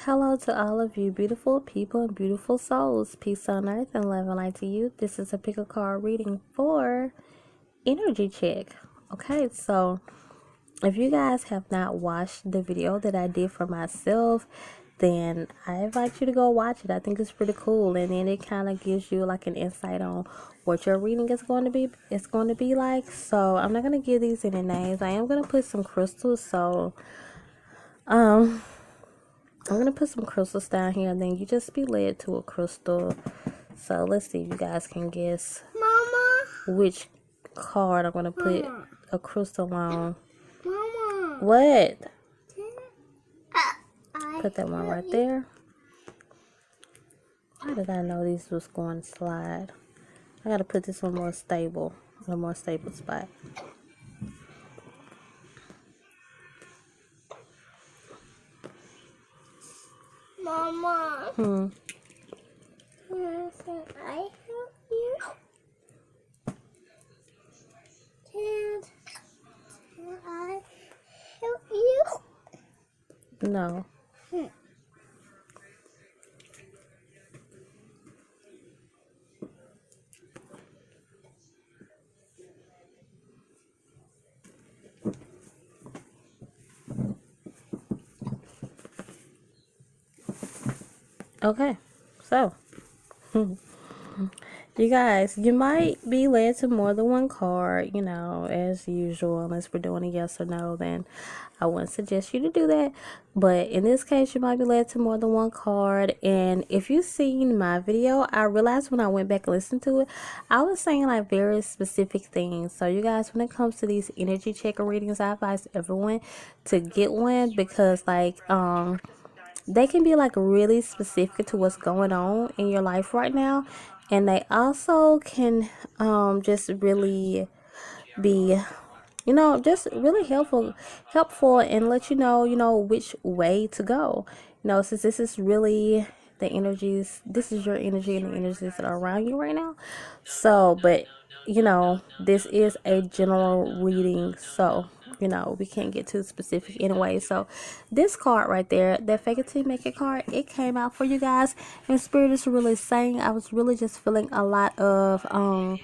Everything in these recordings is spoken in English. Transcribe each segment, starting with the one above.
Hello to all of you beautiful people and beautiful souls. Peace on earth and love and light to you. This is a pick a card reading for energy check. Okay, so if you guys have not watched the video that I did for myself, then I invite you to go watch it. I think it's pretty cool, and then it kind of gives you like an insight on what your reading is going to be. It's going to be like. So I'm not going to give these any names. I am going to put some crystals. So I'm going to put some crystals down here, and then you just be led to a crystal. So let's see if you guys can guess which card I'm going to put a crystal on. What? Put that one right there. How did I know these was going to slide? I got to put this one more stable, in a more stable spot. Mama. Can I help you? Can I help you? No. Okay, so you guys, you might be led to more than one card, as usual. Unless we're doing a yes or no, then I wouldn't suggest you to do that. But in this case, you might be led to more than one card. And if you've seen my video, I realized when I went back and listened to it, I was saying like very specific things. So you guys, when it comes to these energy checker readings, I advise everyone to get one, because they can be like really specific to what's going on in your life right now, and they also can just really be just really helpful and let you know which way to go. Since this is really the energies, this is your energy and the energies that are around you right now. So but this is a general reading, so we can't get too specific anyway. So this card right there, that fake it till you make it card, it came out for you guys, and Spirit is really saying, I was really just feeling a lot of kind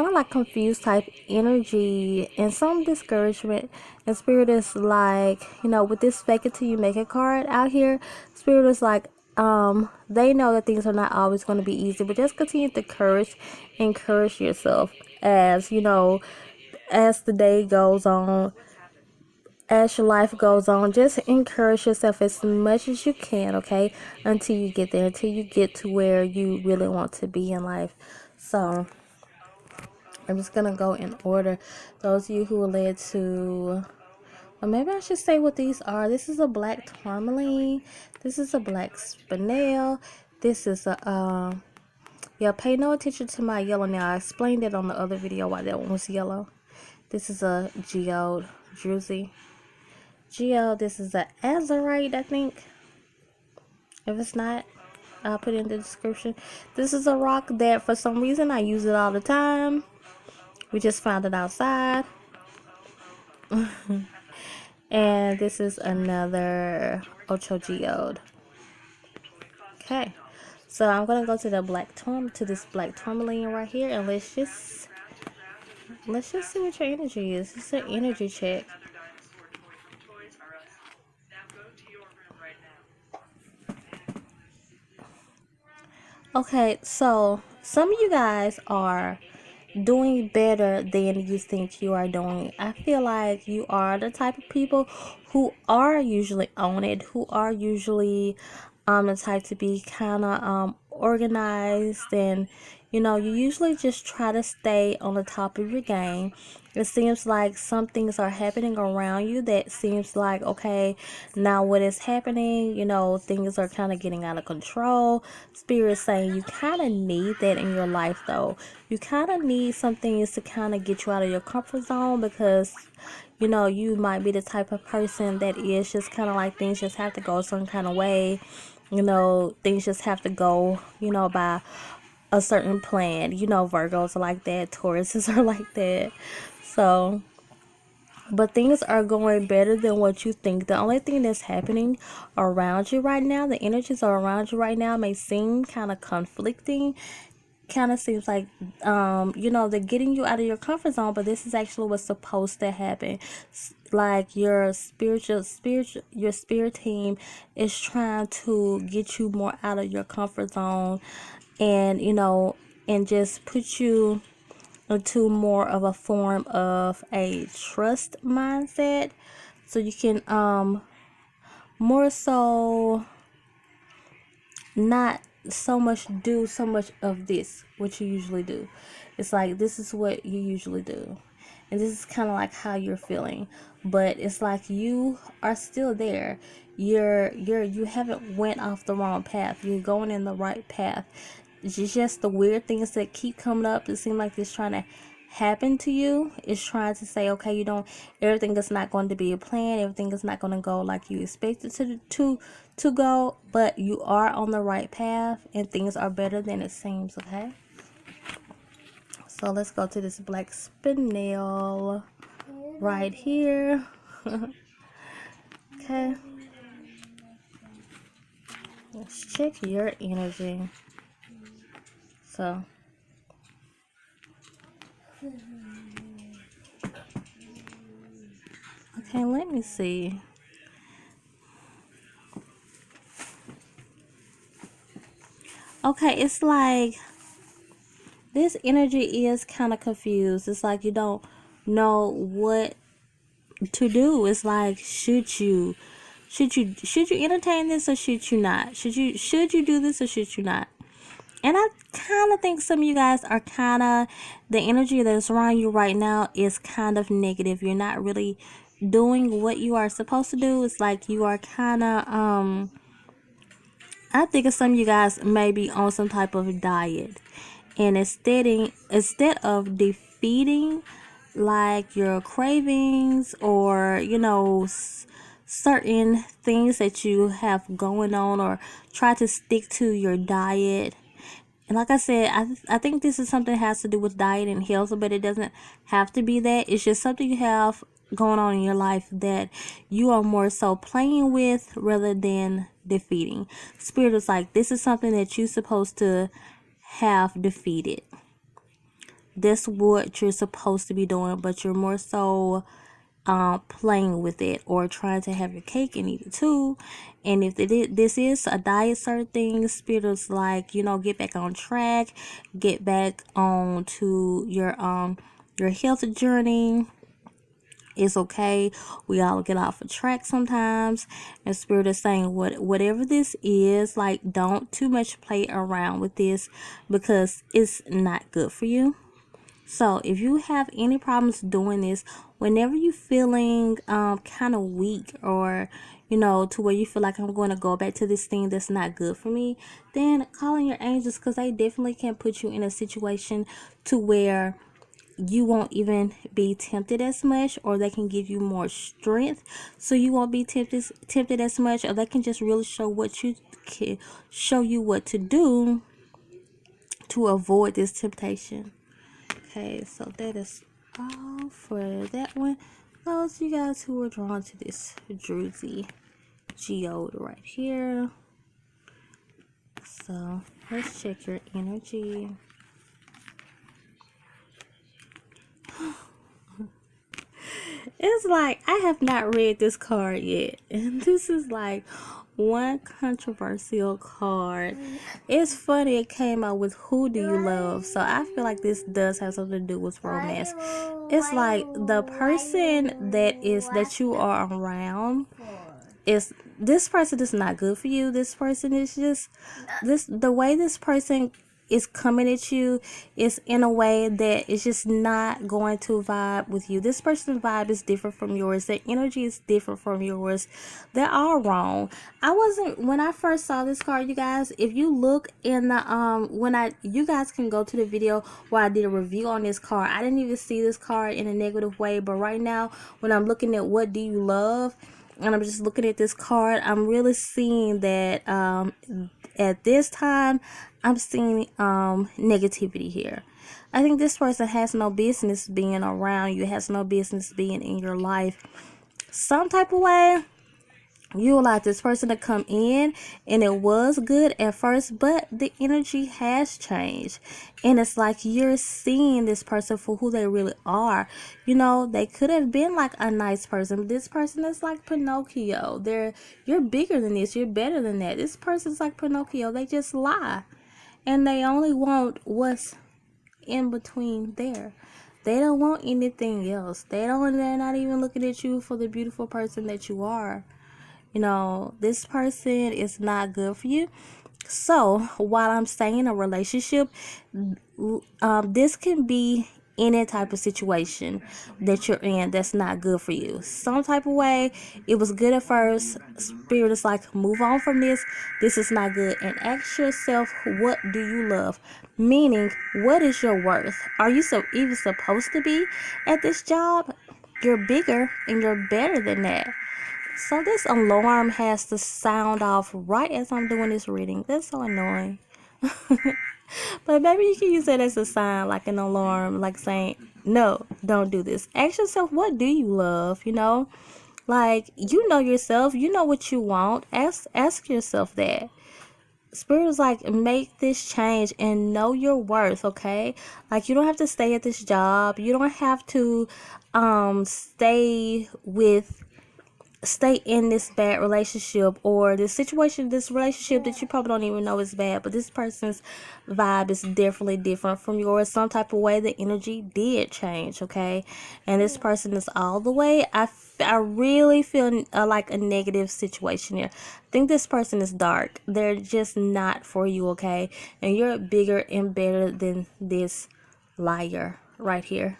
of like confused type energy and some discouragement. And Spirit is like, with this fake it till you make it card out here, Spirit is like, they know that things are not always going to be easy, but just continue to encourage yourself as the day goes on, as your life goes on. Just encourage yourself as much as you can, okay, until you get there, until you get to where you really want to be in life. So I'm just gonna go in order. Those of you who are led to, or maybe I should say what these are. This is a black tourmaline. This is a black spinel. This is a yeah, pay no attention to my yellow now. I explained it on the other video why that one was yellow. This is a geode, druzy geode. This is a azurite, I think. If it's not, I'll put it in the description. This is a rock that for some reason I use it all the time. We just found it outside. And this is another ocho geode. Okay, so I'm gonna go to this black tourmaline right here, and let's just see what your energy is. It's an energy check. Okay, so some of you guys are doing better than you think you are doing. I feel like you are the type of people who are usually on it, who are usually the type to be kind of organized, and you usually just try to stay on the top of your game. It seems like some things are happening around you that seems like, okay, now what is happening, things are kind of getting out of control. Spirit saying you kind of need that in your life, though. You kind of need some things to kind of get you out of your comfort zone, because you might be the type of person that is just kind of like things just have to go some kind of way. Things just have to go, by a certain plan. Virgos are like that, Tauruses are like that. So but things are going better than what you think. The only thing that's happening around you right now, the energies are around you right now, may seem kind of conflicting. Kind of seems like they're getting you out of your comfort zone, but this is actually what's supposed to happen. Like your your spirit team is trying to get you more out of your comfort zone, and and just put you into more of a form of a trust mindset, so you can more so not so much do so much of this what you usually do. It's like this is what you usually do, and this is kind of like how you're feeling, but it's like you are still there. You haven't went off the wrong path. You're going in the right path. It's just the weird things that keep coming up. It seems like it's trying to happen to you. It's trying to say, okay, everything is not going to be a plan. Everything is not going to go like you expect it to go, but you are on the right path and things are better than it seems. Okay, so let's go to this black spinel right here. Okay, let's check your energy. So okay, let me see. Okay, it's like this energy is kind of confused. It's like you don't know what to do. It's like should you entertain this or should you not? Should you do this or should you not? And I kind of think some of you guys are the energy that's around you right now is kind of negative. You're not really doing what you are supposed to do. It's like you are I think some of you guys may be on some type of diet, and instead of defeating like your cravings or certain things that you have going on, or try to stick to your diet. And like I said, I think this is something that has to do with diet and health, but it doesn't have to be that. It's just something you have going on in your life that you are more so playing with rather than defeating. Spirit is like, this is something that you're supposed to have defeated. That's what you're supposed to be doing, but you're more so playing with it or trying to have your cake and eat it too. And if this is a diet, certain things, Spirit is like, get back on track, get back on to your health journey. It's okay. We all get off a track sometimes. And Spirit is saying, whatever this is, like, don't too much play around with this because it's not good for you. So if you have any problems doing this, whenever you feeling kind of weak, or to where you feel like I'm going to go back to this thing that's not good for me, then call on your angels, because they definitely can put you in a situation to where you won't even be tempted as much, or they can give you more strength so you won't be tempted as much, or they can just really show you what to do to avoid this temptation. Okay, so that is all for that one. Those of you guys who are drawn to this druzy geode right here. So let's check your energy. It's like I have not read this card yet, and this is like one controversial card. It's funny it came out with who do you love, so I feel like this does have something to do with romance. It's like the person that you are around is this person is not good for you. This person is just the way this person is coming at you is in a way that is just not going to vibe with you. This person's vibe is different from yours. Their energy is different from yours. They're all wrong. When I first saw this card, you guys, if you look in the you guys can go to the video where I did a review on this card. I didn't even see this card in a negative way, but right now when I'm looking at what do you love, and I'm just looking at this card, I'm really seeing that at this time I'm seeing negativity here. I think this person has no business being around you, has no business being in your life. Some type of way, you allowed this person to come in and it was good at first, but the energy has changed, and it's like you're seeing this person for who they really are. They could have been like a nice person, but this person is like Pinocchio. You're bigger than this, you're better than that. This person's like Pinocchio. They just lie, and they only want what's in between there. They don't want anything else. They're not even looking at you for the beautiful person that you are. This person is not good for you. So while I'm saying in a relationship, this can be any type of situation that you're in that's not good for you. Some type of way, it was good at first. Spirit is like, move on from this. This is not good. And ask yourself, what do you love? Meaning, what is your worth? Are you even supposed to be at this job? You're bigger and you're better than that. So this alarm has to sound off right as I'm doing this reading. That's so annoying. But maybe you can use that as a sign, like an alarm, like saying, no, don't do this. Ask yourself, what do you love? Like, you know yourself, you know what you want. Ask yourself that. Spirit is like, make this change and know your worth, okay? Like, you don't have to stay at this job. You don't have to stay in this bad relationship or this relationship that you probably don't even know is bad, but this person's vibe is definitely different from yours. Some type of way the energy did change, okay? And this person is all the way. I really feel like a negative situation here. I think this person is dark. They're just not for you, okay? And you're bigger and better than this liar right here.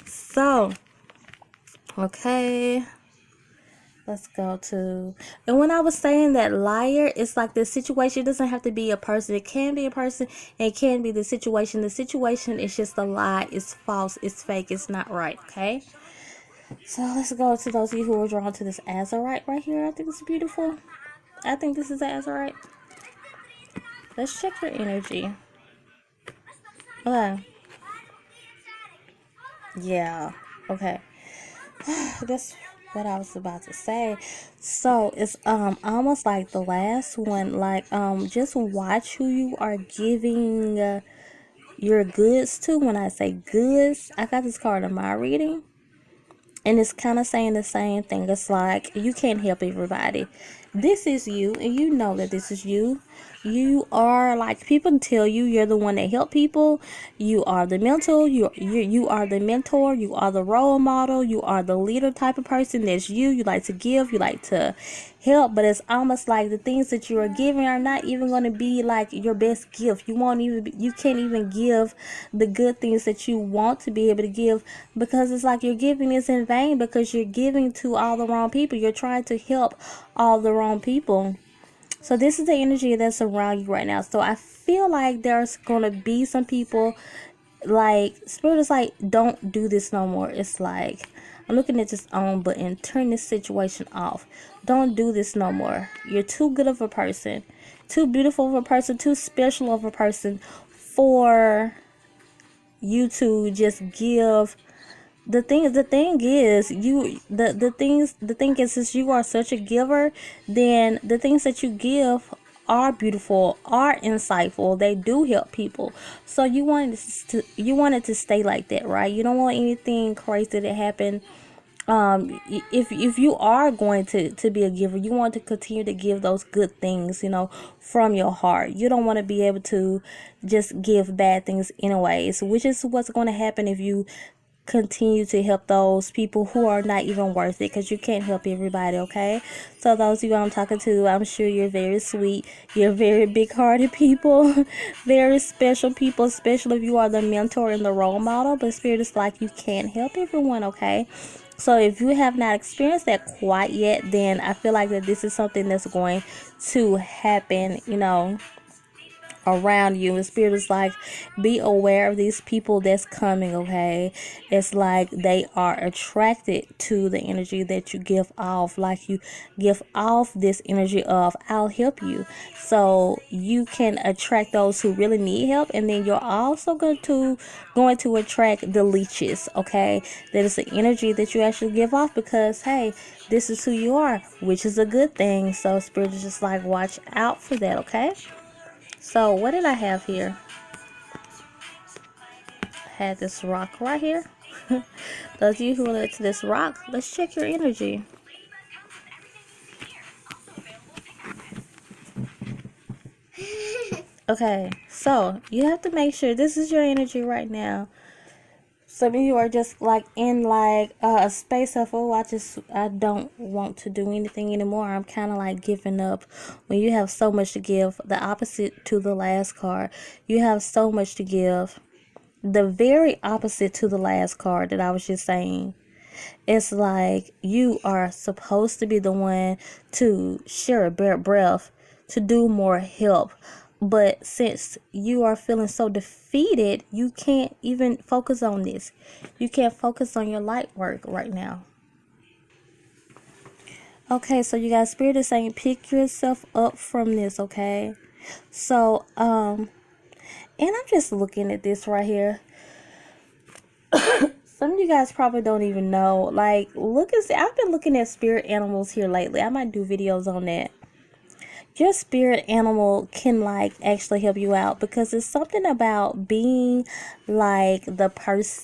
So, okay. Let's go to, and when I was saying that liar, it's like the situation doesn't have to be a person. It can be a person, and it can be the situation. The situation is just a lie. It's false. It's fake. It's not right. Okay. So let's go to those of you who are drawn to this azurite right here. I think it's beautiful. I think this is azurite. Let's check your energy. Okay. Yeah. Okay. That's what I was about to say. So it's almost like the last one. Like just watch who you are giving your goods to. When I say goods, I got this card in my reading, and it's kind of saying the same thing. It's like, you can't help everybody. This is you, and you know that this is you. You are like, people tell you you're the one that help people. You are the mentor. You are the mentor. You are the role model. You are the leader type of person. That's you. You like to give. You like to help. But it's almost like the things that you are giving are not even going to be like your best gift. You can't even give the good things that you want to be able to give, because it's like you're giving this in vain, because you're giving to all the wrong people. You're trying to help all the wrong people. So this is the energy that's around you right now. So I feel like there's gonna be some people, like, Spirit is like, don't do this no more. It's like, I'm looking at this on button, turn this situation off. Don't do this no more. You're too good of a person, too beautiful of a person, too special of a person for you to just give. The thing is, since you are such a giver, then the things that you give are beautiful, are insightful. They do help people. So you want it to stay like that, right? You don't want anything crazy to happen. If you are going to be a giver, you want to continue to give those good things, from your heart. You don't want to be able to just give bad things anyways, which is what's going to happen if you continue to help those people who are not even worth it, because you can't help everybody, okay? So those of you I'm talking to, I'm sure you're very sweet, you're very big-hearted people, very special people, especially if you are the mentor and the role model. But Spirit is like, you can't help everyone, okay? So if you have not experienced that quite yet, then I feel like that this is something that's going to happen, around you. And Spirit is like, be aware of these people that's coming, okay? It's like they are attracted to the energy that you give off. Like you give off this energy of, I'll help you. So you can attract those who really need help, and then you're also going to attract the leeches, okay? That is the energy that you actually give off, because hey, this is who you are, which is a good thing. So Spirit is just like, watch out for that, okay? So what did I have here? I had this rock right here. Those of you who relate to this rock, let's check your energy. Okay, so you have to make sure this is your energy right now. Some of you are just like in like a space of, oh, I don't want to do anything anymore. I'm kind of like giving up. When you have so much to give, the opposite to the last card, you have so much to give. The very opposite to the last card that I was just saying. It's like you are supposed to be the one to share a breath, to do more help. But since you are feeling so defeated, you can't even focus on this. You can't focus on your light work right now. Okay, so you guys, Spirit is saying pick yourself up from this, okay? So, and I'm just looking at this right here. Some of you guys probably don't even know. Like, I've been looking at spirit animals here lately. I might do videos on that. Your spirit animal can like actually help you out, because it's something about being like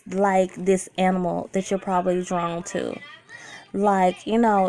like this animal that you're probably drawn to. Like,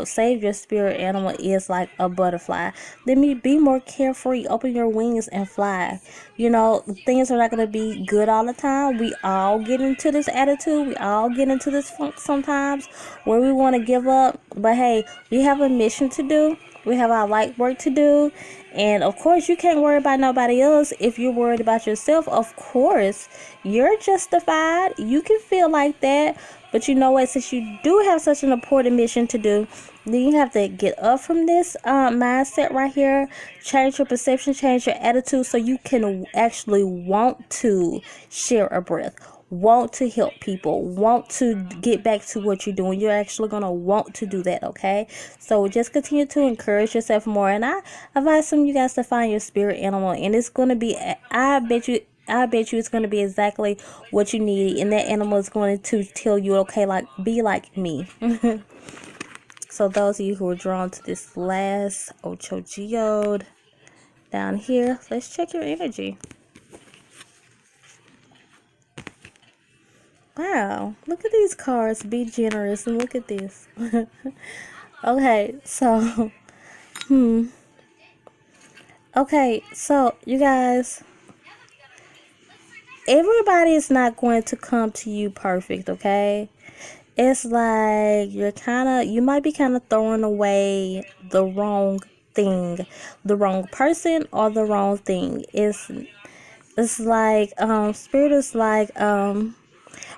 say your spirit animal is like a butterfly, then be more carefree, open your wings and fly. Things are not going to be good all the time. We all get into this attitude, we all get into this funk sometimes where we want to give up. But hey, we have a mission to do, we have our light work to do. And of course, you can't worry about nobody else if you're worried about yourself. Of course, you're justified, you can feel like that. But you know what? Since you do have such an important mission to do, then you have to get up from this mindset right here. Change your perception, change your attitude, so you can actually want to share a breath, want to help people, want to get back to what you're doing. You're actually going to want to do that, okay? So just continue to encourage yourself more. And I advise some of you guys to find your spirit animal. And it's going to be, I bet you it's going to be exactly what you need, and that animal is going to tell you, okay, like, be like me. So those of you who are drawn to this last Ocho Geode down here, let's check your energy. Wow, look at these cards. Be generous, and look at this. Okay, so okay, so you guys, everybody is not going to come to you perfect, okay? It's like you might be kind of throwing away the wrong thing, the wrong person, or the wrong thing. It's like, Spirit is like,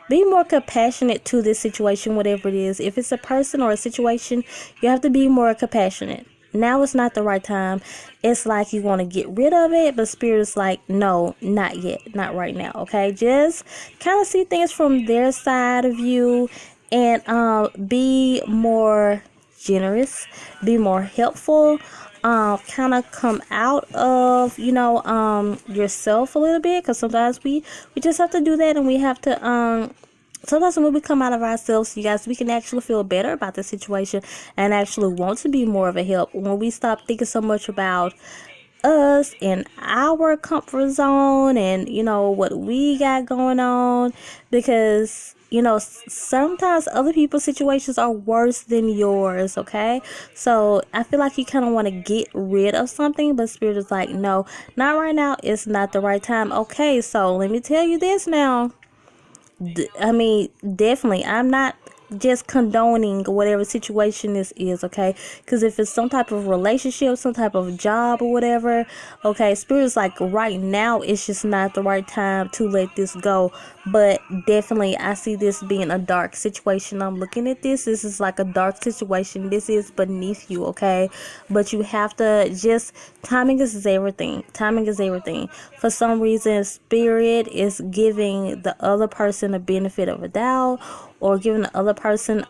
be more compassionate to this situation, whatever it is. If it's a person or a situation, you have to be more compassionate. Now is not the right time. It's like you want to get rid of it, but Spirit is like, no, not yet, not right now, okay? Just kind of see things from their side of you, and be more generous, be more helpful, kind of come out of yourself a little bit, because sometimes we just have to do that, and we have to sometimes when we come out of ourselves, you guys, we can actually feel better about the situation and actually want to be more of a help. When we stop thinking so much about us and our comfort zone and what we got going on, because sometimes other people's situations are worse than yours, okay? So I feel like you kind of want to get rid of something, but Spirit is like, no, not right now. It's not the right time. Okay, so let me tell you this now. Definitely, I'm not just condoning whatever situation this is, okay? Because if it's some type of relationship, some type of job or whatever, okay, Spirit is like, right now it's just not the right time to let this go. but definitely I see this being a dark situation. I'm looking at this is like a dark situation. This is beneath you, okay? But you have to just, timing is everything. Timing is everything. For some reason, spirit is giving the other person a benefit of a doubt, or giving the other person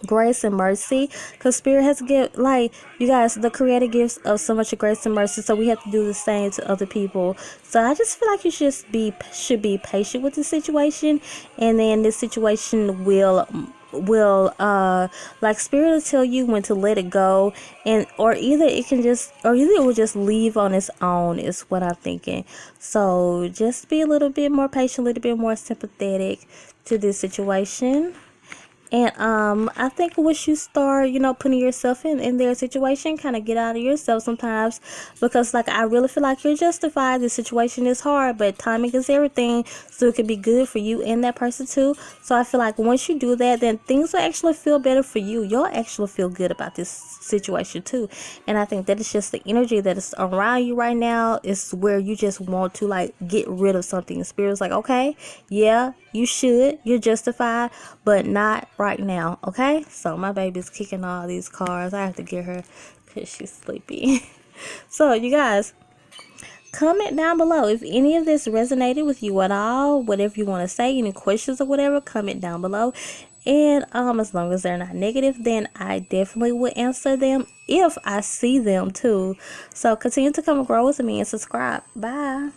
grace and mercy, because spirit has to give, like, you guys, the creator gives us so much grace and mercy, so we have to do the same to other people. So I just feel like you should be patient with the situation, and then this situation will like, spirit will tell you when to let it go, and or either it will just leave on its own, is what I'm thinking. So just be a little bit more patient, a little bit more sympathetic to this situation. And I think once you start, putting yourself in their situation, kind of get out of yourself sometimes, because like, I really feel like you're justified. The situation is hard, but timing is everything, so it could be good for you and that person too. So I feel like once you do that, then things will actually feel better for you. You'll actually feel good about this situation too. And I think that it's just the energy that is around you right now is where you just want to, like, get rid of something. Spirit's like, okay, yeah, you're justified, but not right now, okay? So my baby's kicking all these cars. I have to get her because she's sleepy. So you guys, comment down below if any of this resonated with you at all. Whatever you want to say, any questions or whatever, comment down below. And as long as they're not negative, then I definitely will answer them if I see them too. So continue to come and grow with me and subscribe. Bye.